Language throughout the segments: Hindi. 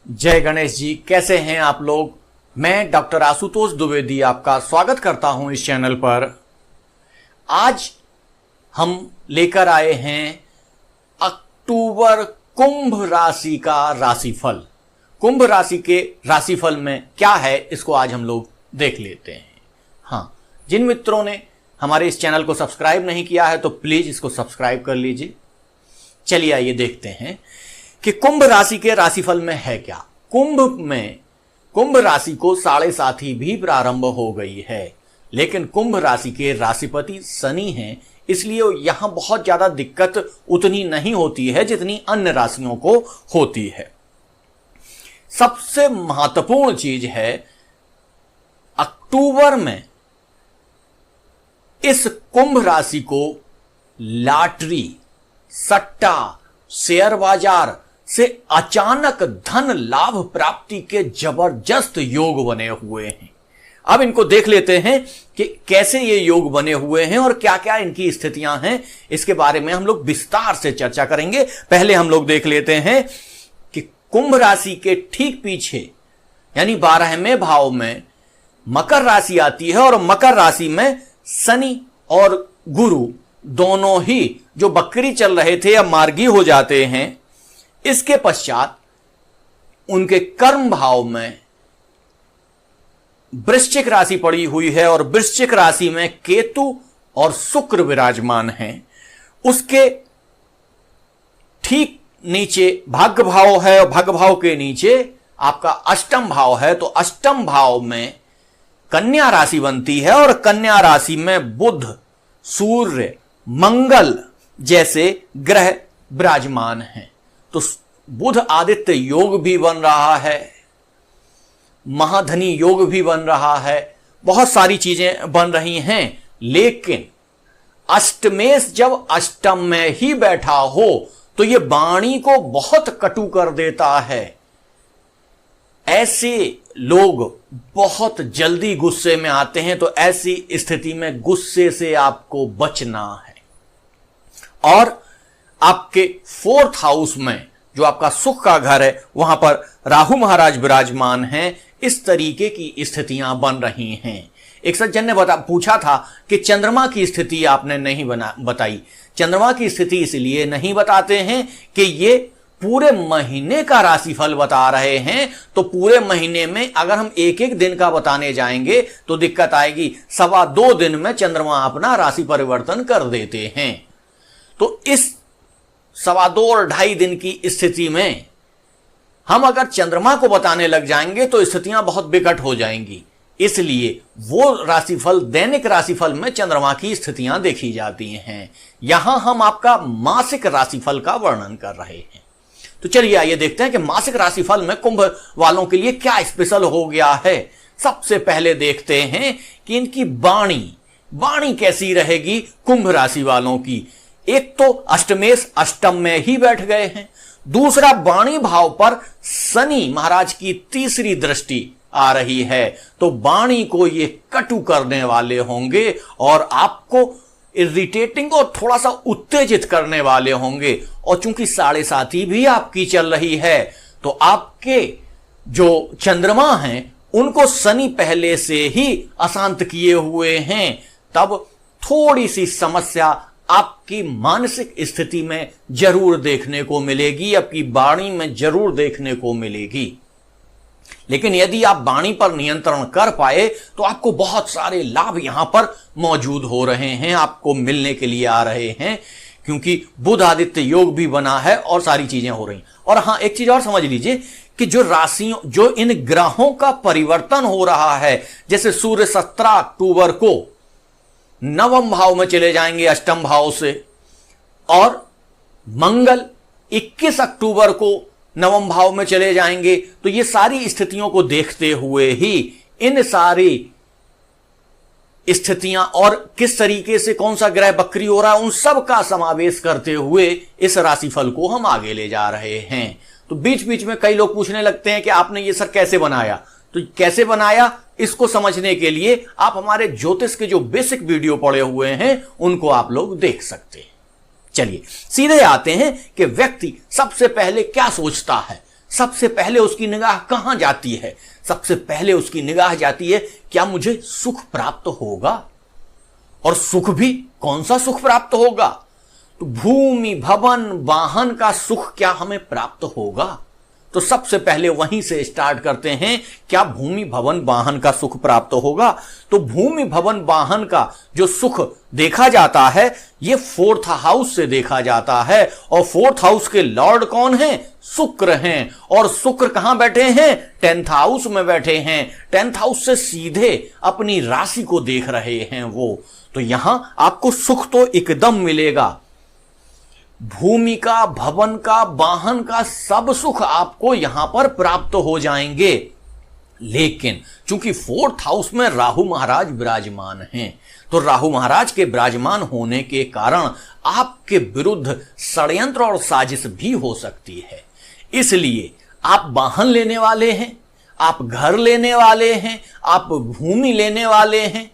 जय गणेश जी। कैसे हैं आप लोग। मैं डॉक्टर आशुतोष द्विवेदी आपका स्वागत करता हूं इस चैनल पर। आज हम लेकर आए हैं अक्टूबर कुंभ राशि का राशिफल। कुंभ राशि के राशिफल में क्या है इसको आज हम लोग देख लेते हैं। हाँ, जिन मित्रों ने हमारे इस चैनल को सब्सक्राइब नहीं किया है तो प्लीज इसको सब्सक्राइब कर लीजिए। चलिए आइए देखते हैं कि कुंभ राशि के राशिफल में है क्या। कुंभ राशि को 7.5 भी प्रारंभ हो गई है, लेकिन कुंभ राशि के राशिपति शनि हैं, इसलिए यहां बहुत ज्यादा दिक्कत उतनी नहीं होती है जितनी अन्य राशियों को होती है। सबसे महत्वपूर्ण चीज है अक्टूबर में इस कुंभ राशि को लॉटरी, सट्टा, शेयर बाजार से अचानक धन लाभ प्राप्ति के जबरदस्त योग बने हुए हैं। अब इनको देख लेते हैं कि कैसे ये योग बने हुए हैं और क्या क्या इनकी स्थितियां हैं। इसके बारे में हम लोग विस्तार से चर्चा करेंगे। पहले हम लोग देख लेते हैं कि कुंभ राशि के ठीक पीछे यानी 12वें भाव में मकर राशि आती है और मकर राशि में शनि और गुरु दोनों ही जो बकरी चल रहे थे अब मार्गी हो जाते हैं। इसके पश्चात उनके कर्म भाव में वृश्चिक राशि पड़ी हुई है और वृश्चिक राशि में केतु और शुक्र विराजमान हैं। उसके ठीक नीचे भाग्य भाव है और भाग्य भाव के नीचे आपका अष्टम भाव है, तो अष्टम भाव में कन्या राशि बनती है और कन्या राशि में बुध, सूर्य, मंगल जैसे ग्रह विराजमान हैं। तो बुध आदित्य योग भी बन रहा है, महाधनी योग भी बन रहा है, बहुत सारी चीजें बन रही हैं। लेकिन अष्टमेश जब अष्टम में ही बैठा हो तो यह वाणी को बहुत कटु कर देता है। ऐसे लोग बहुत जल्दी गुस्से में आते हैं, तो ऐसी स्थिति में गुस्से से आपको बचना है। और आपके 4th हाउस में जो आपका सुख का घर है वहां पर राहु महाराज विराजमान हैं। इस तरीके की स्थितियां बन रही हैं। एक सज्जन ने पूछा था कि चंद्रमा की स्थिति आपने नहीं बताई। चंद्रमा की स्थिति इसलिए नहीं बताते हैं कि ये पूरे महीने का राशिफल बता रहे हैं, तो पूरे महीने में अगर हम एक एक दिन का बताने जाएंगे तो दिक्कत आएगी। 2.25 दिन में चंद्रमा अपना राशि परिवर्तन कर देते हैं। तो इस 2.25 और 2.5 दिन की स्थिति में हम अगर चंद्रमा को बताने लग जाएंगे तो स्थितियां बहुत विकट हो जाएंगी। इसलिए वो राशिफल, दैनिक राशिफल में चंद्रमा की स्थितियां देखी जाती हैं। यहां हम आपका मासिक राशिफल का वर्णन कर रहे हैं। तो चलिए आइए देखते हैं कि मासिक राशिफल में कुंभ वालों के लिए क्या स्पेशल हो गया है। सबसे पहले देखते हैं कि इनकी वाणी कैसी रहेगी कुंभ राशि वालों की। एक तो अष्टमेश अष्टम में ही बैठ गए हैं, दूसरा वाणी भाव पर शनि महाराज की तीसरी दृष्टि आ रही है, तो वाणी को ये कटु करने वाले होंगे और आपको इरिटेटिंग और थोड़ा सा उत्तेजित करने वाले होंगे। और चूंकि 7.5 भी आपकी चल रही है, तो आपके जो चंद्रमा हैं उनको शनि पहले से ही अशांत किए हुए हैं। तब थोड़ी सी समस्या आपकी मानसिक स्थिति में जरूर देखने को मिलेगी, आपकी वाणी में जरूर देखने को मिलेगी। लेकिन यदि आप वाणी पर नियंत्रण कर पाए तो आपको बहुत सारे लाभ यहां पर मौजूद हो रहे हैं, आपको मिलने के लिए आ रहे हैं, क्योंकि बुध आदित्य योग भी बना है और सारी चीजें हो रही। और हां, एक चीज और समझ लीजिए कि जो राशियों, जो इन ग्रहों का परिवर्तन हो रहा है, जैसे सूर्य 17 अक्टूबर को 9वें भाव में चले जाएंगे अष्टम भाव से, और मंगल 21 अक्टूबर को 9वें भाव में चले जाएंगे। तो ये सारी स्थितियों को देखते हुए ही इन सारी स्थितियां और किस तरीके से कौन सा ग्रह बकरी हो रहा है, उन सब का समावेश करते हुए इस राशिफल को हम आगे ले जा रहे हैं। तो बीच बीच में कई लोग पूछने लगते हैं कि आपने ये सर कैसे बनाया। तो कैसे बनाया, इसको समझने के लिए आप हमारे ज्योतिष के जो बेसिक वीडियो पड़े हुए हैं उनको आप लोग देख सकते हैं। चलिए सीधे आते हैं कि व्यक्ति सबसे पहले क्या सोचता है। सबसे पहले उसकी निगाह कहां जाती है? सबसे पहले उसकी निगाह जाती है, क्या मुझे सुख प्राप्त होगा? और सुख भी कौन सा सुख प्राप्त होगा? तो भूमि भवन वाहन का सुख क्या हमें प्राप्त होगा? तो सबसे पहले वहीं से स्टार्ट करते हैं, क्या भूमि भवन वाहन का सुख प्राप्त होगा? तो भूमि भवन वाहन का जो सुख देखा जाता है, ये फोर्थ हाउस से देखा जाता है। और फोर्थ हाउस के लॉर्ड कौन हैं? शुक्र हैं। और शुक्र कहां बैठे हैं? 10th हाउस में बैठे हैं। 10th हाउस से सीधे अपनी राशि को देख रहे हैं वो। तो यहां आपको सुख तो एकदम मिलेगा, भूमि का, भवन का, वाहन का सब सुख आपको यहां पर प्राप्त हो जाएंगे। लेकिन चूंकि फोर्थ हाउस में राहु महाराज विराजमान हैं, तो राहु महाराज के विराजमान होने के कारण आपके विरुद्ध षड्यंत्र और साजिश भी हो सकती है। इसलिए आप वाहन लेने वाले हैं, आप घर लेने वाले हैं, आप भूमि लेने वाले हैं,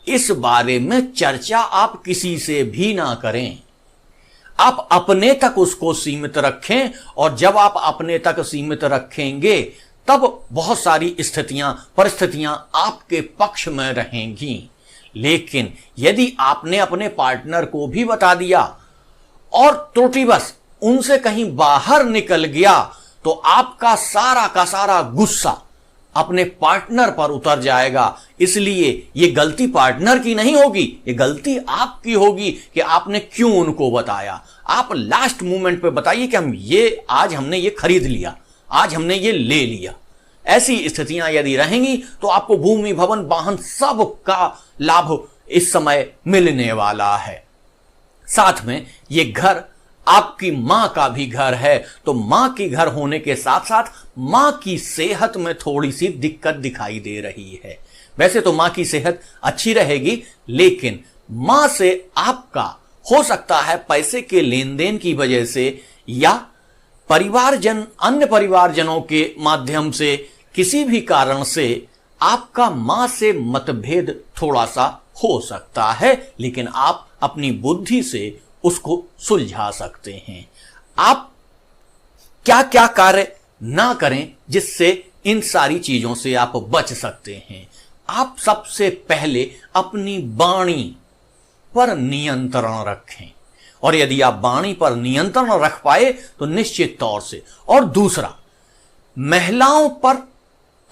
इस बारे में चर्चा आप किसी से भी ना करें। आप अपने तक उसको सीमित रखें, और जब आप अपने तक सीमित रखेंगे तब बहुत सारी स्थितियां, परिस्थितियां आपके पक्ष में रहेंगी। लेकिन यदि आपने अपने पार्टनर को भी बता दिया और त्रुटिवश उनसे कहीं बाहर निकल गया, तो आपका सारा का सारा गुस्सा अपने पार्टनर पर उतर जाएगा। इसलिए ये गलती पार्टनर की नहीं होगी, ये गलती आपकी होगी कि आपने क्यों उनको बताया। आप लास्ट मोमेंट पे बताइए कि आज हमने ये खरीद लिया, आज हमने ये ले लिया। ऐसी स्थितियां यदि रहेंगी तो आपको भूमि भवन वाहन सब का लाभ इस समय मिलने वाला है। साथ में ये घर आपकी मां का भी घर है, तो मां की घर होने के साथ साथ मां की सेहत में थोड़ी सी दिक्कत दिखाई दे रही है। वैसे तो मां की सेहत अच्छी रहेगी, लेकिन मां से आपका हो सकता है पैसे के लेन देन की वजह से या परिवारजन, अन्य परिवारजनों के माध्यम से, किसी भी कारण से आपका मां से मतभेद थोड़ा सा हो सकता है। लेकिन आप अपनी बुद्धि से उसको सुलझा सकते हैं। आप क्या क्या कार्य ना करें जिससे इन सारी चीजों से आप बच सकते हैं? आप सबसे पहले अपनी वाणी पर नियंत्रण रखें, और यदि आप वाणी पर नियंत्रण रख पाए तो निश्चित तौर से। और दूसरा, महिलाओं पर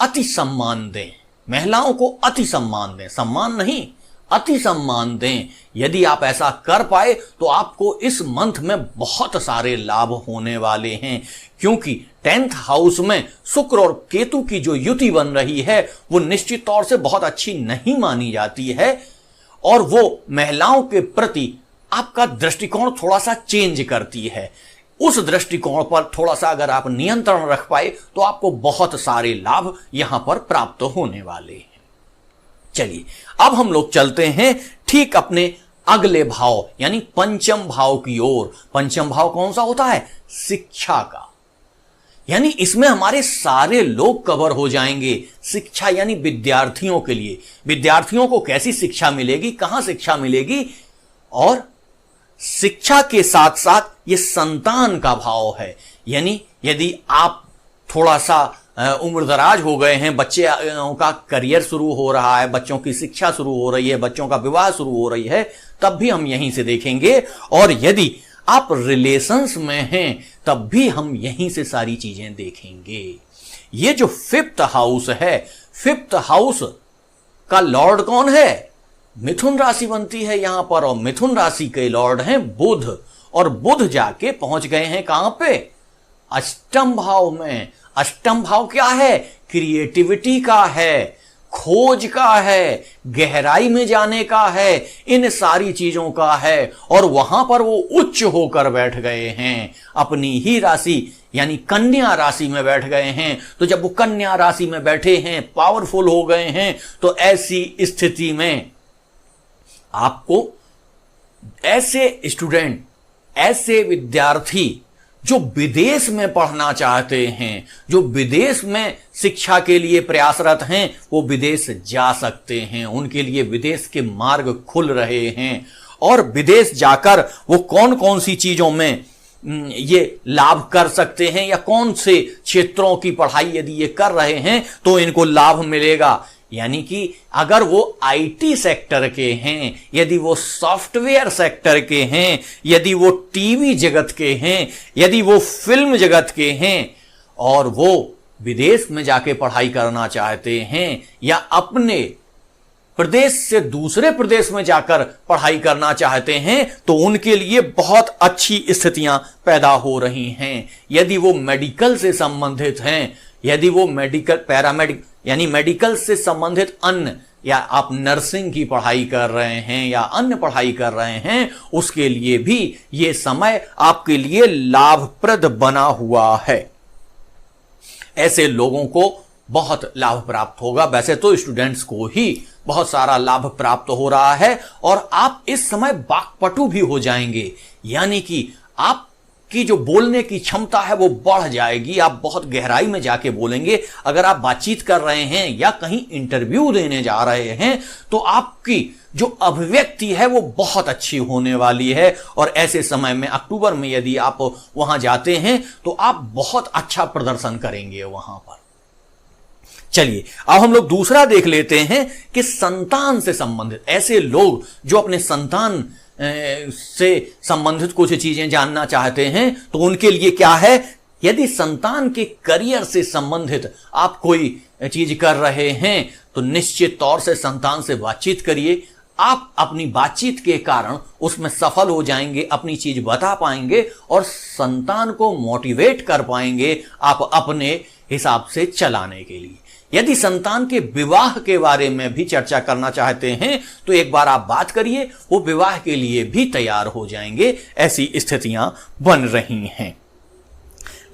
अति सम्मान दें, महिलाओं को अति सम्मान दें, सम्मान नहीं अति सम्मान दें। यदि आप ऐसा कर पाए तो आपको इस मंथ में बहुत सारे लाभ होने वाले हैं, क्योंकि 10th हाउस में शुक्र और केतु की जो युति बन रही है वो निश्चित तौर से बहुत अच्छी नहीं मानी जाती है, और वो महिलाओं के प्रति आपका दृष्टिकोण थोड़ा सा चेंज करती है। उस दृष्टिकोण पर थोड़ा सा अगर आप नियंत्रण रख पाए तो आपको बहुत सारे लाभ यहां पर प्राप्त होने वाले हैं। चलिए अब हम लोग चलते हैं ठीक अपने अगले भाव यानी पंचम भाव की ओर। पंचम भाव कौन सा होता है? शिक्षा का। यानी इसमें हमारे सारे लोग कवर हो जाएंगे। शिक्षा यानी विद्यार्थियों के लिए, विद्यार्थियों को कैसी शिक्षा मिलेगी, कहां शिक्षा मिलेगी, और शिक्षा के साथ साथ ये संतान का भाव है। यानी यदि आप थोड़ा सा उम्रदराज हो गए हैं, बच्चों का करियर शुरू हो रहा है, बच्चों की शिक्षा शुरू हो रही है, बच्चों का विवाह शुरू हो रही है, तब भी हम यहीं से देखेंगे। और यदि आप रिलेशंस में हैं तब भी हम यहीं से सारी चीजें देखेंगे। ये जो 5th हाउस है, 5th हाउस का लॉर्ड कौन है? मिथुन राशि बनती है यहां पर, और मिथुन राशि के लॉर्ड हैं बुध, और बुध जाके पहुंच गए हैं कहां पे? अष्टम भाव में। अष्टम भाव क्या है? क्रिएटिविटी का है, खोज का है, गहराई में जाने का है, इन सारी चीजों का है। और वहां पर वो उच्च होकर बैठ गए हैं, अपनी ही राशि यानी कन्या राशि में बैठ गए हैं। तो जब वो कन्या राशि में बैठे हैं, पावरफुल हो गए हैं, तो ऐसी स्थिति में आपको ऐसे स्टूडेंट, ऐसे विद्यार्थी जो विदेश में पढ़ना चाहते हैं, जो विदेश में शिक्षा के लिए प्रयासरत हैं, वो विदेश जा सकते हैं। उनके लिए विदेश के मार्ग खुल रहे हैं, और विदेश जाकर वो कौन कौन सी चीजों में ये लाभ कर सकते हैं, या कौन से क्षेत्रों की पढ़ाई यदि ये कर रहे हैं तो इनको लाभ मिलेगा। यानी कि अगर वो आईटी सेक्टर के हैं, यदि वो सॉफ्टवेयर सेक्टर के हैं, यदि वो टीवी जगत के हैं, यदि वो फिल्म जगत के हैं, और वो विदेश में जाके पढ़ाई करना चाहते हैं, या अपने प्रदेश से दूसरे प्रदेश में जाकर पढ़ाई करना चाहते हैं, तो उनके लिए बहुत अच्छी स्थितियां पैदा हो रही हैं। यदि वो मेडिकल से संबंधित हैं, यदि वो मेडिकल पैरामेडिक यानी मेडिकल से संबंधित अन्य, या आप नर्सिंग की पढ़ाई कर रहे हैं या अन्य पढ़ाई कर रहे हैं, उसके लिए भी ये समय आपके लिए लाभप्रद बना हुआ है। ऐसे लोगों को बहुत लाभ प्राप्त होगा। वैसे तो स्टूडेंट्स को ही बहुत सारा लाभ प्राप्त हो रहा है, और आप इस समय वाक्पटु भी हो जाएंगे, यानी कि आपकी जो बोलने की क्षमता है वो बढ़ जाएगी। आप बहुत गहराई में जाके बोलेंगे। अगर आप बातचीत कर रहे हैं या कहीं इंटरव्यू देने जा रहे हैं, तो आपकी जो अभिव्यक्ति है वो बहुत अच्छी होने वाली है। और ऐसे समय में अक्टूबर में यदि आप वहां जाते हैं तो आप बहुत अच्छा प्रदर्शन करेंगे वहां पर। चलिए अब हम लोग दूसरा देख लेते हैं कि संतान से संबंधित ऐसे लोग जो अपने संतान से संबंधित कुछ चीजें जानना चाहते हैं, तो उनके लिए क्या है। यदि संतान के करियर से संबंधित आप कोई चीज कर रहे हैं, तो निश्चित तौर से संतान से बातचीत करिए। आप अपनी बातचीत के कारण उसमें सफल हो जाएंगे, अपनी चीज बता पाएंगे और संतान को मोटिवेट कर पाएंगे आप अपने हिसाब से चलाने के लिए। यदि संतान के विवाह के बारे में भी चर्चा करना चाहते हैं, तो एक बार आप बात करिए, वो विवाह के लिए भी तैयार हो जाएंगे। ऐसी स्थितियां बन रही हैं।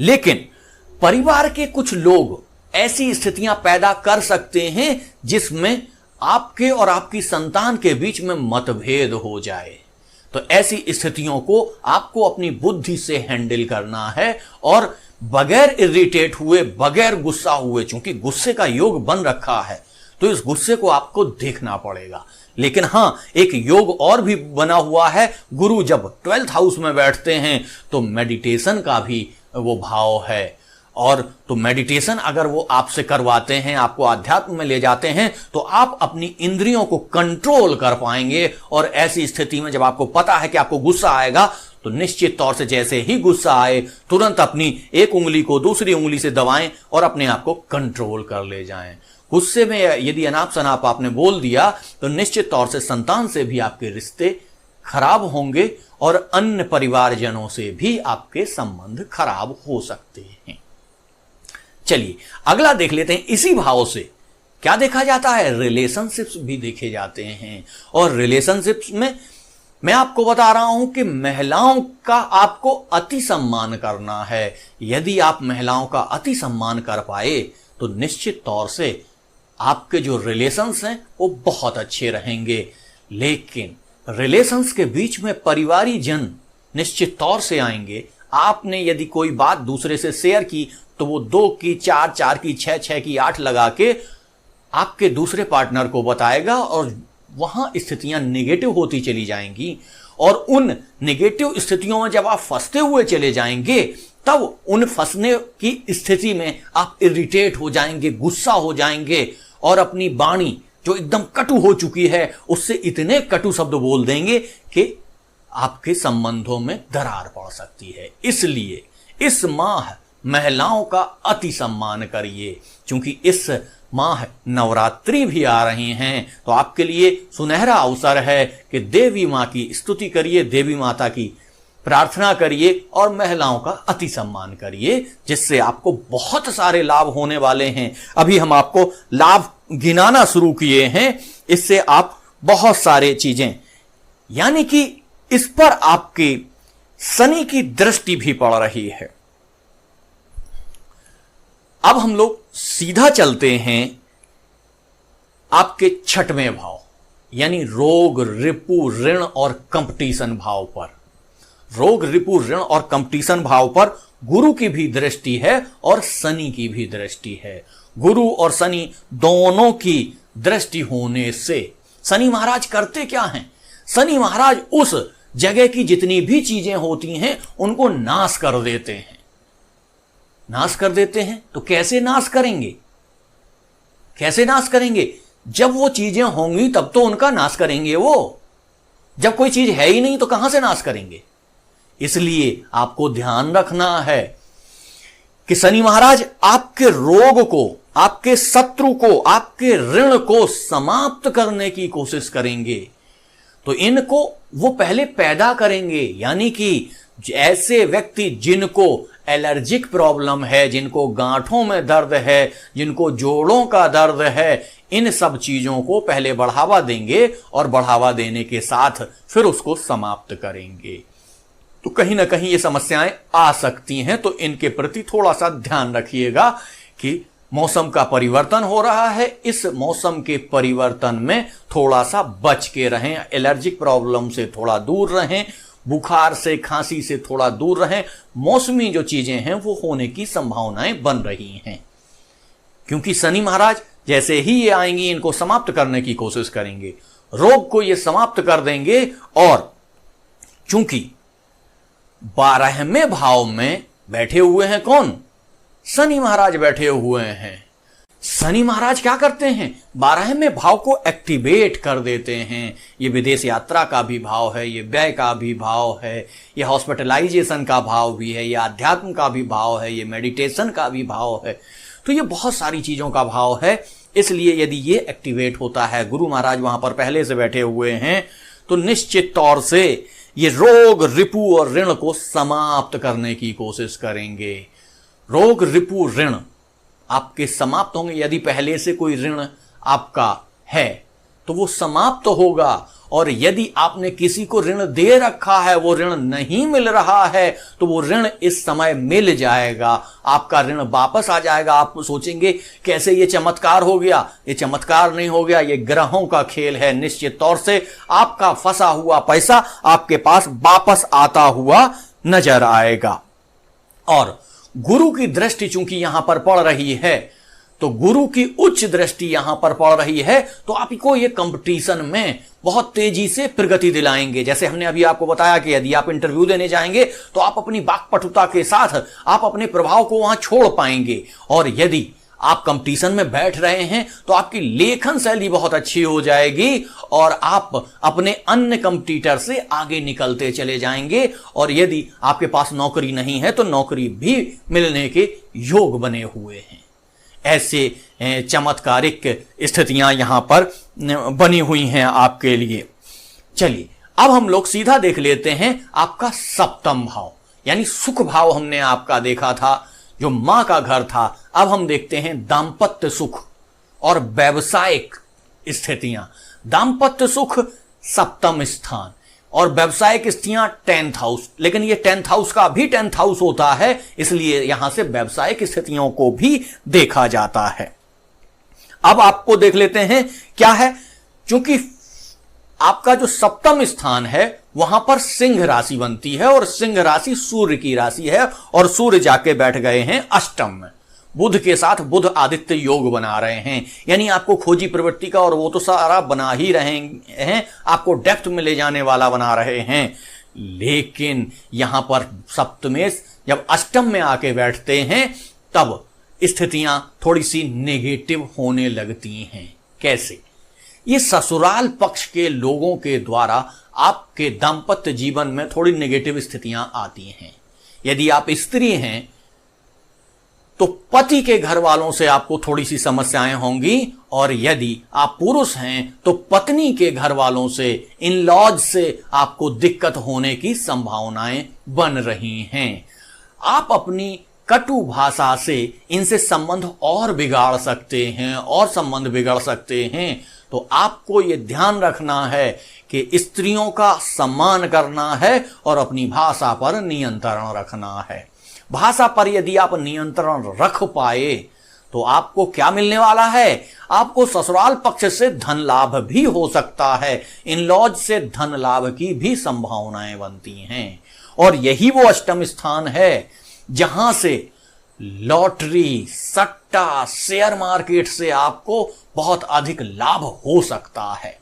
लेकिन परिवार के कुछ लोग ऐसी स्थितियां पैदा कर सकते हैं जिसमें आपके और आपकी संतान के बीच में मतभेद हो जाए। तो ऐसी स्थितियों को आपको अपनी बुद्धि से हैंडल करना है, और बगैर इरिटेट हुए, बगैर गुस्सा हुए, चूंकि गुस्से का योग बन रखा है तो इस गुस्से को आपको देखना पड़ेगा। लेकिन हां, एक योग और भी बना हुआ है। गुरु जब 12th हाउस में बैठते हैं तो मेडिटेशन का भी वो भाव है, और तो मेडिटेशन अगर वो आपसे करवाते हैं, आपको आध्यात्म में ले जाते हैं, तो आप अपनी इंद्रियों को कंट्रोल कर पाएंगे। और ऐसी स्थिति में जब आपको पता है कि आपको गुस्सा आएगा, तो निश्चित तौर से जैसे ही गुस्सा आए, तुरंत अपनी एक उंगली को दूसरी उंगली से दबाएं और अपने आप को कंट्रोल कर ले जाएं। गुस्से में यदि अनाप शनाप आपने बोल दिया, तो निश्चित तौर से संतान से भी आपके रिश्ते खराब होंगे, और अन्य परिवारजनों से भी आपके संबंध खराब हो सकते हैं। चलिए अगला देख लेते हैं। इसी भाव से क्या देखा जाता है, रिलेशनशिप्स भी देखे जाते हैं। और रिलेशनशिप्स में मैं आपको बता रहा हूं कि महिलाओं का आपको अति सम्मान करना है। यदि आप महिलाओं का अति सम्मान कर पाए, तो निश्चित तौर से आपके जो रिलेशंस हैं वो बहुत अच्छे रहेंगे। लेकिन रिलेशंस के बीच में परिवारी जन निश्चित तौर से आएंगे। आपने यदि कोई बात दूसरे से शेयर की, तो वो 2 की 4, 4 की 6, 6 की 8 लगा के आपके दूसरे पार्टनर को बताएगा, और वहां स्थितियां नेगेटिव होती चली जाएंगी। और उन नेगेटिव स्थितियों में जब आप फंसते हुए चले जाएंगे, तब उन फंसने की स्थिति में आप इरिटेट हो जाएंगे, गुस्सा हो जाएंगे, और अपनी वाणी जो एकदम कटु हो चुकी है उससे इतने कटु शब्द बोल देंगे कि आपके संबंधों में दरार पड़ सकती है। इसलिए इस माह महिलाओं का अति सम्मान करिए, क्योंकि इस माह नवरात्रि भी आ रही हैं। तो आपके लिए सुनहरा अवसर है कि देवी मां की स्तुति करिए, देवी माता की प्रार्थना करिए और महिलाओं का अति सम्मान करिए, जिससे आपको बहुत सारे लाभ होने वाले हैं। अभी हम आपको लाभ गिनाना शुरू किए हैं, इससे आप बहुत सारे चीजें, यानी कि इस पर आपकी शनि की दृष्टि भी पड़ रही है। अब हम लोग सीधा चलते हैं आपके 6वें भाव, यानी रोग, रिपु, ऋण और कंपटीशन भाव पर। रोग, रिपु, ऋण और कंपटीशन भाव पर गुरु की भी दृष्टि है और शनि की भी दृष्टि है। गुरु और शनि दोनों की दृष्टि होने से शनि महाराज करते क्या हैं? शनि महाराज उस जगह की जितनी भी चीजें होती हैं उनको नाश कर देते हैं। नाश कर देते हैं तो कैसे नाश करेंगे? कैसे नाश करेंगे? जब वो चीजें होंगी तब तो उनका नाश करेंगे। वो जब कोई चीज है ही नहीं तो कहां से नाश करेंगे? इसलिए आपको ध्यान रखना है कि शनि महाराज आपके रोग को, आपके शत्रु को, आपके ऋण को समाप्त करने की कोशिश करेंगे। तो इनको वो पहले पैदा करेंगे, यानी कि ऐसे व्यक्ति जिनको एलर्जिक प्रॉब्लम है, जिनको गांठों में दर्द है, जिनको जोड़ों का दर्द है, इन सब चीजों को पहले बढ़ावा देंगे और बढ़ावा देने के साथ फिर उसको समाप्त करेंगे। तो कहीं ना कहीं ये समस्याएं आ सकती हैं, तो इनके प्रति थोड़ा सा ध्यान रखिएगा कि मौसम का परिवर्तन हो रहा है, इस मौसम के परिवर्तन में थोड़ा सा बच के रहें, एलर्जिक प्रॉब्लम से थोड़ा दूर रहें, बुखार से, खांसी से थोड़ा दूर रहें। मौसमी जो चीजें हैं वो होने की संभावनाएं बन रही हैं, क्योंकि शनि महाराज जैसे ही ये आएंगी इनको समाप्त करने की कोशिश करेंगे, रोग को ये समाप्त कर देंगे। और चूंकि 12वें भाव में बैठे हुए हैं कौन? शनि महाराज बैठे हुए हैं। शनि महाराज क्या करते हैं? 12वें भाव को एक्टिवेट कर देते हैं। ये विदेश यात्रा का भी भाव है, ये व्यय का भी भाव है, ये हॉस्पिटलाइजेशन का भाव भी है, ये अध्यात्म का भी भाव है, ये मेडिटेशन का भी भाव है। तो ये बहुत सारी चीजों का भाव है। इसलिए यदि ये एक्टिवेट होता है, गुरु महाराज वहां पर पहले से बैठे हुए हैं, तो निश्चित तौर से ये रोग, रिपु और ऋण को समाप्त करने की कोशिश करेंगे। रोग, रिपु, ऋण आपके समाप्त होंगे। यदि पहले से कोई ऋण आपका है तो वो समाप्त होगा, और यदि आपने किसी को ऋण दे रखा है, वो ऋण नहीं मिल रहा है, तो वो ऋण इस समय मिल जाएगा, आपका ऋण वापस आ जाएगा। आप सोचेंगे कैसे ये चमत्कार हो गया? ये चमत्कार नहीं हो गया, ये ग्रहों का खेल है। निश्चित तौर से आपका फंसा हुआ पैसा आपके पास वापस आता हुआ नजर आएगा। और गुरु की दृष्टि चूंकि यहां पर पड़ रही है, तो गुरु की उच्च दृष्टि यहां पर पड़ रही है, तो आपको ये कंपटीशन में बहुत तेजी से प्रगति दिलाएंगे। जैसे हमने अभी आपको बताया कि यदि आप इंटरव्यू देने जाएंगे तो आप अपनी वाक्पटुता के साथ आप अपने प्रभाव को वहां छोड़ पाएंगे। और यदि आप कंपटीशन में बैठ रहे हैं तो आपकी लेखन शैली बहुत अच्छी हो जाएगी और आप अपने अन्य कंपटीटर से आगे निकलते चले जाएंगे। और यदि आपके पास नौकरी नहीं है तो नौकरी भी मिलने के योग बने हुए हैं। ऐसे चमत्कारिक स्थितियां यहां पर बनी हुई हैं आपके लिए। चलिए अब हम लोग सीधा देख लेते हैं आपका सप्तम भाव, यानी सुख भाव हमने आपका देखा था, जो मां का घर था। अब हम देखते हैं दांपत्य सुख और व्यावसायिक स्थितियां। दांपत्य सुख सप्तम स्थान और व्यावसायिक स्थितियां 10th हाउस, लेकिन ये 10th हाउस का भी 10th हाउस होता है, इसलिए यहां से व्यावसायिक स्थितियों को भी देखा जाता है। अब आपको देख लेते हैं क्या है, क्योंकि आपका जो सप्तम स्थान है वहां पर सिंह राशि बनती है और सिंह राशि सूर्य की राशि है और सूर्य जाके बैठ गए हैं अष्टम में। बुध के साथ बुध आदित्य योग बना रहे हैं, यानी आपको खोजी प्रवृत्ति का और वो तो सारा बना ही रहे हैं, आपको डेप्थ में ले जाने वाला बना रहे हैं। लेकिन यहां पर सप्तमेश जब अष्टम में आके बैठते हैं तब स्थितियां थोड़ी सी नेगेटिव होने लगती हैं। कैसे? ये ससुराल पक्ष के लोगों के द्वारा आपके दांपत्य जीवन में थोड़ी नेगेटिव स्थितियां आती हैं। यदि आप स्त्री हैं तो पति के घर वालों से आपको थोड़ी सी समस्याएं होंगी, और यदि आप पुरुष हैं तो पत्नी के घर वालों से, इन लॉज से आपको दिक्कत होने की संभावनाएं बन रही हैं। आप अपनी कटु भाषा से इनसे संबंध और बिगाड़ सकते हैं और संबंध बिगड़ सकते हैं। तो आपको यह ध्यान रखना है कि स्त्रियों का सम्मान करना है और अपनी भाषा पर नियंत्रण रखना है। भाषा पर यदि आप नियंत्रण रख पाए तो आपको क्या मिलने वाला है? आपको ससुराल पक्ष से धन लाभ भी हो सकता है, इन लॉज से धन लाभ की भी संभावनाएं बनती हैं। और यही वो अष्टम स्थान है जहां से लॉटरी, सट्टा, शेयर मार्केट से आपको बहुत अधिक लाभ हो सकता है।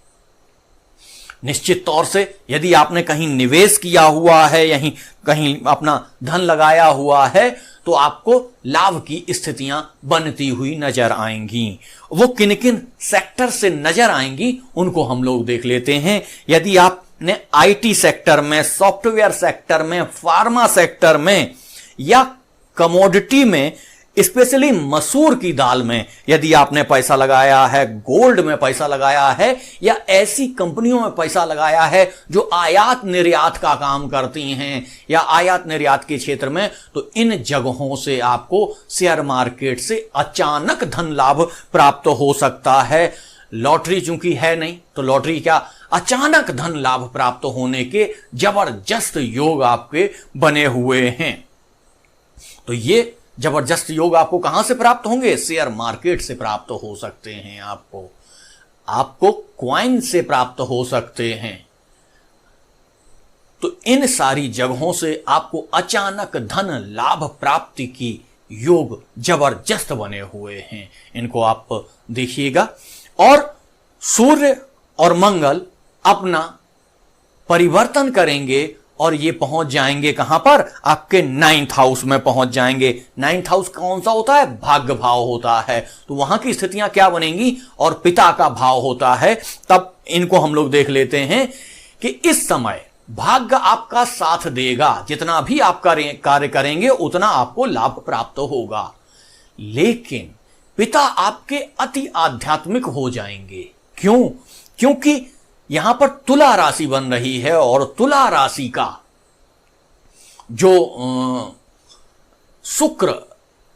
निश्चित तौर से यदि आपने कहीं निवेश किया हुआ है, यहीं कहीं अपना धन लगाया हुआ है, तो आपको लाभ की स्थितियां बनती हुई नजर आएंगी। वो किन किन सेक्टर से नजर आएंगी उनको हम लोग देख लेते हैं। यदि आपने आईटी सेक्टर में, सॉफ्टवेयर सेक्टर में, फार्मा सेक्टर में या कमोडिटी में, स्पेशली मसूर की दाल में यदि आपने पैसा लगाया है, गोल्ड में पैसा लगाया है या ऐसी कंपनियों में पैसा लगाया है जो आयात निर्यात का काम करती हैं या आयात निर्यात के क्षेत्र में, तो इन जगहों से आपको शेयर मार्केट से अचानक धन लाभ प्राप्त हो सकता है। लॉटरी चूंकि है नहीं, तो लॉटरी क्या, अचानक धन लाभ प्राप्त होने के जबरदस्त योग आपके बने हुए हैं। तो ये जबरदस्त योग आपको कहां से प्राप्त होंगे? शेयर मार्केट से प्राप्त हो सकते हैं, आपको क्वाइन से प्राप्त हो सकते हैं। तो इन सारी जगहों से आपको अचानक धन लाभ प्राप्ति की योग जबरदस्त बने हुए हैं, इनको आप देखिएगा। और सूर्य और मंगल अपना परिवर्तन करेंगे और ये पहुंच जाएंगे कहां पर? आपके 9th हाउस में पहुंच जाएंगे। 9th हाउस कौन सा होता है? भाग्य भाव होता है। तो वहां की स्थितियां क्या बनेंगी? और पिता का भाव होता है। तब इनको हम लोग देख लेते हैं कि इस समय भाग्य आपका साथ देगा, जितना भी आप कार्य करेंगे उतना आपको लाभ प्राप्त होगा। लेकिन पिता आपके अति आध्यात्मिक हो जाएंगे। क्यों? क्योंकि यहां पर तुला राशि बन रही है और तुला राशि का जो शुक्र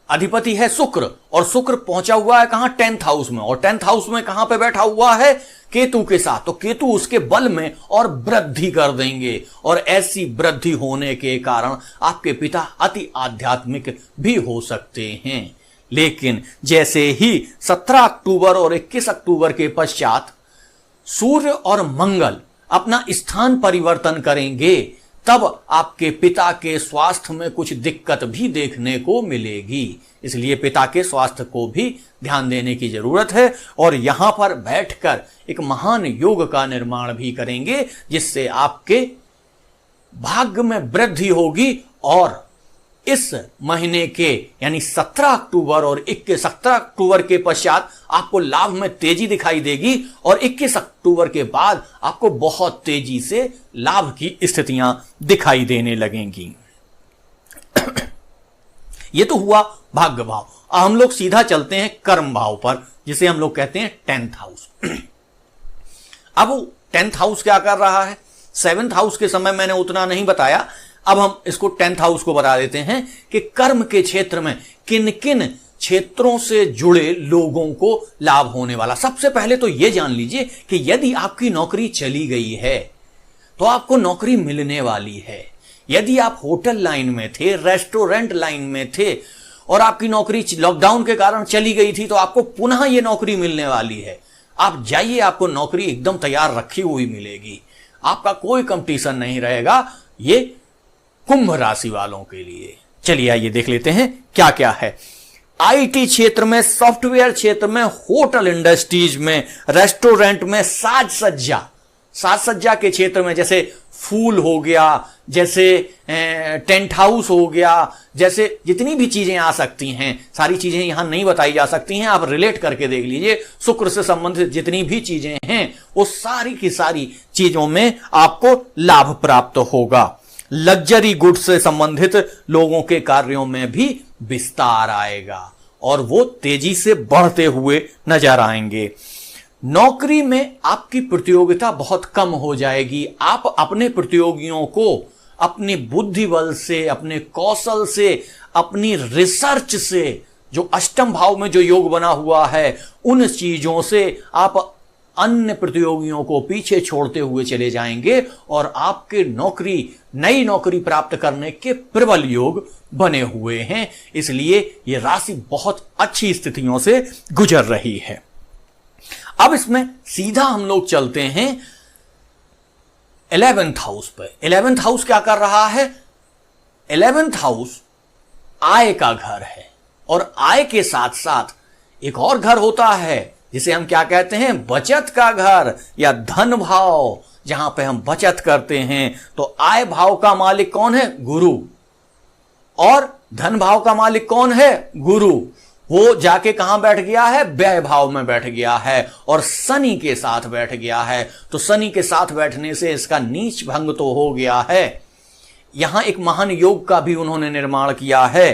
अधिपति है, शुक्र, और शुक्र पहुंचा हुआ है कहां? 10th हाउस में। और 10th हाउस में कहां पे बैठा हुआ है? केतु के साथ। तो केतु उसके बल में और वृद्धि कर देंगे, और ऐसी वृद्धि होने के कारण आपके पिता अति आध्यात्मिक भी हो सकते हैं। लेकिन जैसे ही 17 अक्टूबर और 21 अक्टूबर के पश्चात सूर्य और मंगल अपना स्थान परिवर्तन करेंगे, तब आपके पिता के स्वास्थ्य में कुछ दिक्कत भी देखने को मिलेगी। इसलिए पिता के स्वास्थ्य को भी ध्यान देने की जरूरत है। और यहां पर बैठकर एक महान योग का निर्माण भी करेंगे, जिससे आपके भाग्य में वृद्धि होगी। और इस महीने के यानी 17 अक्टूबर और 17 अक्टूबर के पश्चात आपको लाभ में तेजी दिखाई देगी, और 21 अक्टूबर के बाद आपको बहुत तेजी से लाभ की स्थितियां दिखाई देने लगेंगी। यह तो हुआ भाग्य भाव। हम लोग सीधा चलते हैं कर्म भाव पर, जिसे हम लोग कहते हैं 10th हाउस। अब 10th हाउस क्या कर रहा है? 7th हाउस के समय मैंने उतना नहीं बताया, अब हम इसको 10th हाउस को बता देते हैं कि कर्म के क्षेत्र में किन किन क्षेत्रों से जुड़े लोगों को लाभ होने वाला। सबसे पहले तो यह जान लीजिए कि यदि आपकी नौकरी चली गई है तो आपको नौकरी मिलने वाली है। यदि आप होटल लाइन में थे, रेस्टोरेंट लाइन में थे और आपकी नौकरी लॉकडाउन के कारण चली गई थी, तो आपको पुनः यह नौकरी मिलने वाली है। आप जाइए, आपको नौकरी एकदम तैयार रखी हुई मिलेगी, आपका कोई कंपटीशन नहीं रहेगा। ये कुंभ राशि वालों के लिए। चलिए आइए देख लेते हैं क्या क्या है। आईटी क्षेत्र में, सॉफ्टवेयर क्षेत्र में, होटल इंडस्ट्रीज में, रेस्टोरेंट में, साज सज्जा के क्षेत्र में, जैसे फूल हो गया, जैसे टेंट हाउस हो गया, जैसे जितनी भी चीजें आ सकती हैं, सारी चीजें यहां नहीं बताई जा सकती हैं, आप रिलेट करके देख लीजिए। शुक्र से संबंधित जितनी भी चीजें हैं वो सारी की सारी चीजों में आपको लाभ प्राप्त होगा। लग्जरी गुड्स से संबंधित लोगों के कार्यों में भी विस्तार आएगा और वो तेजी से बढ़ते हुए नजर आएंगे। नौकरी में आपकी प्रतियोगिता बहुत कम हो जाएगी। आप अपने प्रतियोगियों को अपनी बुद्धि बल से, अपने कौशल से, अपनी रिसर्च से, जो अष्टम भाव में जो योग बना हुआ है, उन चीजों से आप अन्य प्रतियोगियों को पीछे छोड़ते हुए चले जाएंगे और आपके नई नौकरी प्राप्त करने के प्रबल योग बने हुए हैं। इसलिए यह राशि बहुत अच्छी स्थितियों से गुजर रही है। अब इसमें सीधा हम लोग चलते हैं 11th हाउस पे। 11th हाउस क्या कर रहा है? 11th हाउस आय का घर है, और आय के साथ साथ एक और घर होता है जिसे हम क्या कहते हैं? बचत का घर या धन भाव, जहां पे हम बचत करते हैं, तो आय भाव का मालिक कौन है? गुरु। और धन भाव का मालिक कौन है? गुरु। वो जाके कहां बैठ गया है? व्यय भाव में बैठ गया है और शनि के साथ बैठ गया है। तो शनि के साथ बैठने से इसका नीच भंग तो हो गया है। यहां एक महान योग का भी उन्होंने निर्माण किया है।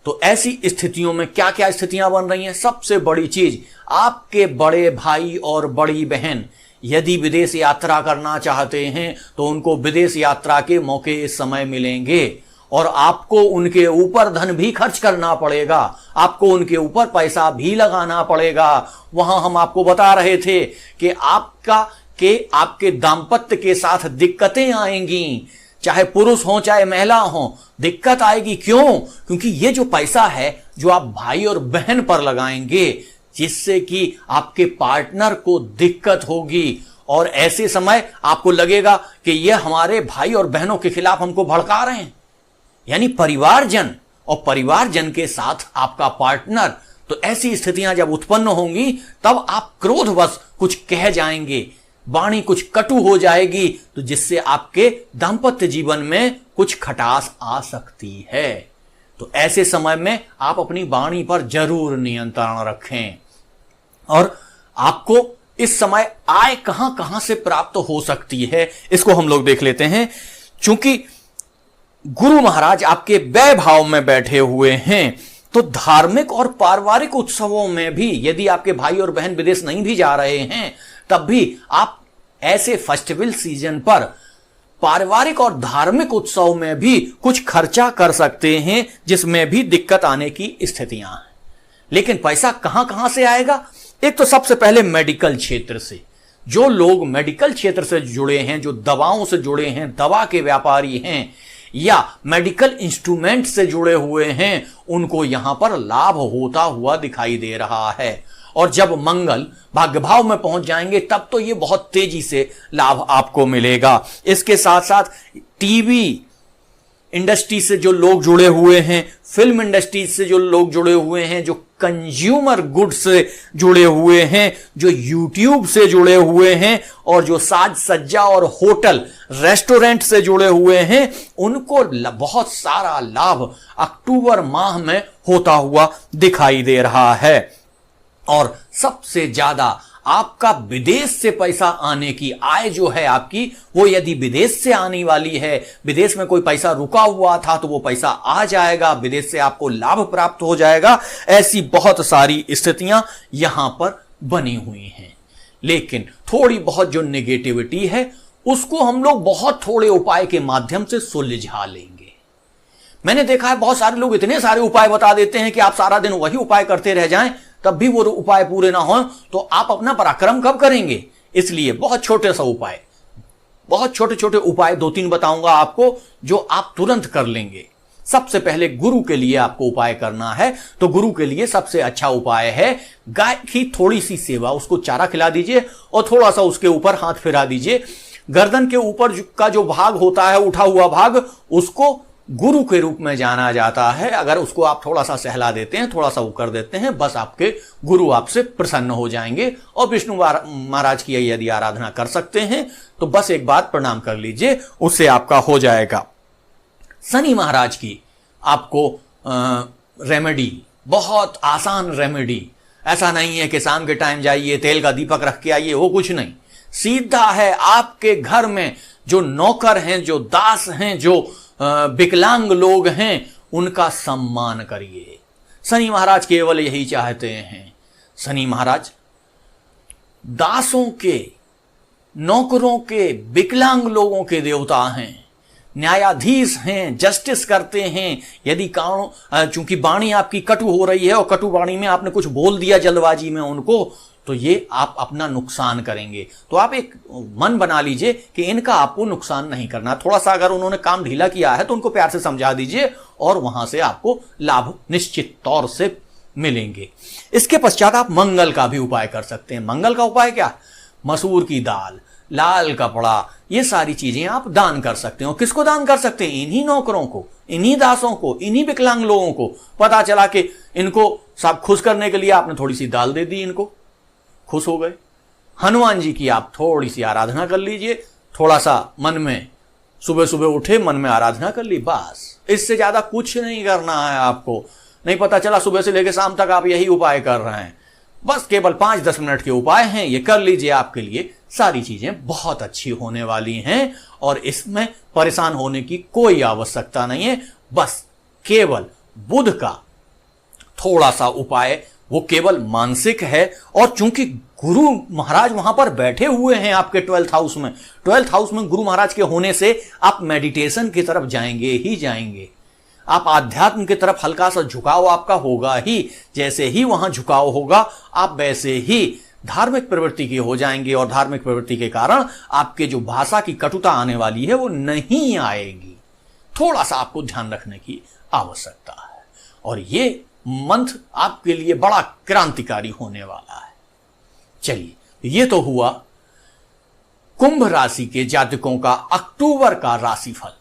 तो ऐसी स्थितियों में क्या क्या स्थितियां बन रही हैं? सबसे बड़ी चीज, आपके बड़े भाई और बड़ी बहन यदि विदेश यात्रा करना चाहते हैं तो उनको विदेश यात्रा के मौके इस समय मिलेंगे और आपको उनके ऊपर धन भी खर्च करना पड़ेगा, आपको उनके ऊपर पैसा भी लगाना पड़ेगा। वहां हम आपको बता रहे थे कि आपके दाम्पत्य के साथ दिक्कतें आएंगी, चाहे पुरुष हो चाहे महिला हो, दिक्कत आएगी। क्यों? क्योंकि ये जो पैसा है जो आप भाई और बहन पर लगाएंगे, जिससे कि आपके पार्टनर को दिक्कत होगी और ऐसे समय आपको लगेगा कि ये हमारे भाई और बहनों के खिलाफ हमको भड़का रहे हैं, यानी परिवारजन, और परिवारजन के साथ आपका पार्टनर। तो ऐसी स्थितियां जब उत्पन्न होंगी तब आप क्रोधवश कुछ कह जाएंगे, वाणी कुछ कटु हो जाएगी, तो जिससे आपके दाम्पत्य जीवन में कुछ खटास आ सकती है। तो ऐसे समय में आप अपनी वाणी पर जरूर नियंत्रण रखें। और आपको इस समय आय कहां कहां से प्राप्त हो सकती है, इसको हम लोग देख लेते हैं। चूंकि गुरु महाराज आपके व्यय भाव में बैठे हुए हैं, तो धार्मिक और पारिवारिक उत्सवों में भी यदि आपके भाई और बहन विदेश नहीं भी जा रहे हैं, तब भी आप ऐसे फेस्टिवल सीजन पर पारिवारिक और धार्मिक उत्सव में भी कुछ खर्चा कर सकते हैं, जिसमें भी दिक्कत आने की स्थितियां हैं। लेकिन पैसा कहां कहां से आएगा? एक तो सबसे पहले मेडिकल क्षेत्र से। जो लोग मेडिकल क्षेत्र से जुड़े हैं, जो दवाओं से जुड़े हैं, दवा के व्यापारी हैं या मेडिकल इंस्ट्रूमेंट से जुड़े हुए हैं, उनको यहां पर लाभ होता हुआ दिखाई दे रहा है। और जब मंगल भाग्य भाव में पहुंच जाएंगे तब तो ये बहुत तेजी से लाभ आपको मिलेगा। इसके साथ साथ टीवी इंडस्ट्री से जो लोग जुड़े हुए हैं, फिल्म इंडस्ट्री से जो लोग जुड़े हुए हैं, जो कंज्यूमर गुड्स से जुड़े हुए हैं, जो यूट्यूब से जुड़े हुए हैं और जो साज सज्जा और होटल रेस्टोरेंट से जुड़े हुए हैं, उनको बहुत सारा लाभ अक्टूबर माह में होता हुआ दिखाई दे रहा है। और सबसे ज्यादा आपका विदेश से पैसा आने की आय जो है आपकी, वो यदि विदेश से आने वाली है, विदेश में कोई पैसा रुका हुआ था तो वो पैसा आ जाएगा, विदेश से आपको लाभ प्राप्त हो जाएगा। ऐसी बहुत सारी स्थितियां यहां पर बनी हुई हैं। लेकिन थोड़ी बहुत जो नेगेटिविटी है उसको हम लोग बहुत थोड़े उपाय के माध्यम से सुलझा लेंगे। मैंने देखा है बहुत सारे लोग इतने सारे उपाय बता देते हैं कि आप सारा दिन वही उपाय करते रह जाएं, तब भी वो उपाय पूरे ना हो, तो आप अपना पराक्रम कब करेंगे? इसलिए बहुत छोटे सा उपाय, बहुत छोटे छोटे उपाय 2-3 बताऊंगा आपको, जो आप तुरंत कर लेंगे। सबसे पहले गुरु के लिए आपको उपाय करना है, तो गुरु के लिए सबसे अच्छा उपाय है गाय की थोड़ी सी सेवा, उसको चारा खिला दीजिए और थोड़ा सा उसके ऊपर हाथ फिरा दीजिए। गर्दन के ऊपर का जो भाग होता है, उठा हुआ भाग, उसको गुरु के रूप में जाना जाता है। अगर उसको आप थोड़ा सा सहला देते हैं, थोड़ा सा वो कर देते हैं, बस आपके गुरु आपसे प्रसन्न हो जाएंगे। और विष्णु महाराज की यदि आराधना कर सकते हैं तो बस एक बार प्रणाम कर लीजिए, उससे आपका हो जाएगा। शनि महाराज की आपको रेमेडी, बहुत आसान रेमेडी, ऐसा नहीं है कि शाम के टाइम जाइए तेल का दीपक रख के आइए, वो कुछ नहीं। सीधा है, आपके घर में जो नौकर हैं, जो दास हैं, जो विकलांग लोग हैं, उनका सम्मान करिए। शनि महाराज केवल यही चाहते हैं। शनि महाराज दासों के, नौकरों के, विकलांग लोगों के देवता हैं, न्यायाधीश हैं, जस्टिस करते हैं। यदि चूंकि वाणी आपकी कटु हो रही है और कटु वाणी में आपने कुछ बोल दिया जल्दबाजी में उनको, तो ये आप अपना नुकसान करेंगे। तो आप एक मन बना लीजिए कि इनका आपको नुकसान नहीं करना। थोड़ा सा अगर उन्होंने काम ढीला किया है तो उनको प्यार से समझा दीजिए और वहां से आपको लाभ निश्चित तौर से मिलेंगे। इसके पश्चात आप मंगल का भी उपाय कर सकते हैं। मंगल का उपाय क्या? मसूर की दाल, लाल कपड़ा, ये सारी चीजें आप दान कर सकते हो। किसको दान कर सकते हैं? इन्हीं नौकरों को, इन्हीं दासों को, इन्हीं विकलांग लोगों को। पता चला कि इनको सब खुश करने के लिए आपने थोड़ी सी दाल दे दी, इनको खुश हो गए। हनुमान जी की आप थोड़ी सी आराधना कर लीजिए, थोड़ा सा मन में सुबह सुबह उठे, मन में आराधना कर ली, बस। इससे ज्यादा कुछ नहीं करना है आपको। नहीं पता चला सुबह से लेकर शाम तक आप यही उपाय कर रहे हैं, बस केवल 5-10 मिनट के उपाय हैं, ये कर लीजिए, आपके लिए सारी चीजें बहुत अच्छी होने वाली हैं और इसमें परेशान होने की कोई आवश्यकता नहीं है। बस केवल बुध का थोड़ा सा उपाय वो केवल मानसिक है, और चूंकि गुरु महाराज वहां पर बैठे हुए हैं आपके 12th हाउस में, 12th हाउस में गुरु महाराज के होने से आप मेडिटेशन की तरफ जाएंगे ही जाएंगे, आप आध्यात्म की तरफ हल्का सा झुकाव आपका होगा ही। जैसे ही वहां झुकाव होगा आप वैसे ही धार्मिक प्रवृत्ति के हो जाएंगे, और धार्मिक प्रवृत्ति के कारण आपके जो भाषा की कटुता आने वाली है वो नहीं आएगी। थोड़ा सा आपको ध्यान रखने की आवश्यकता है, और ये मंथ आपके लिए बड़ा क्रांतिकारी होने वाला है। चलिए, ये तो हुआ कुंभ राशि के जातकों का अक्टूबर का राशिफल।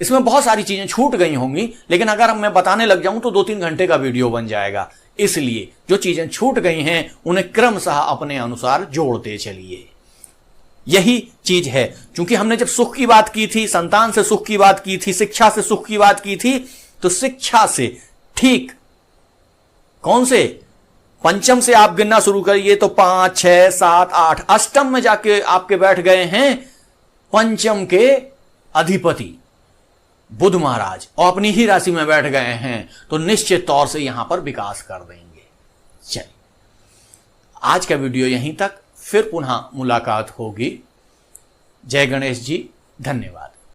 इसमें बहुत सारी चीजें छूट गई होंगी, लेकिन अगर मैं बताने लग जाऊं तो 2-3 घंटे का वीडियो बन जाएगा, इसलिए जो चीजें छूट गई हैं उन्हें क्रमशः अपने अनुसार जोड़ते चलिए। यही चीज है, क्योंकि हमने जब सुख की बात की थी, संतान से सुख की बात की थी, शिक्षा से सुख की बात की थी, तो शिक्षा से ठीक कौन से पंचम से आप गिनना शुरू करिए तो 5, 6, 7, 8 अष्टम में जाके आपके बैठ गए हैं पंचम के अधिपति बुध महाराज, और अपनी ही राशि में बैठ गए हैं, तो निश्चित तौर से यहां पर विकास कर देंगे। चलिए, आज का वीडियो यहीं तक, फिर पुनः मुलाकात होगी। जय गणेश जी, धन्यवाद।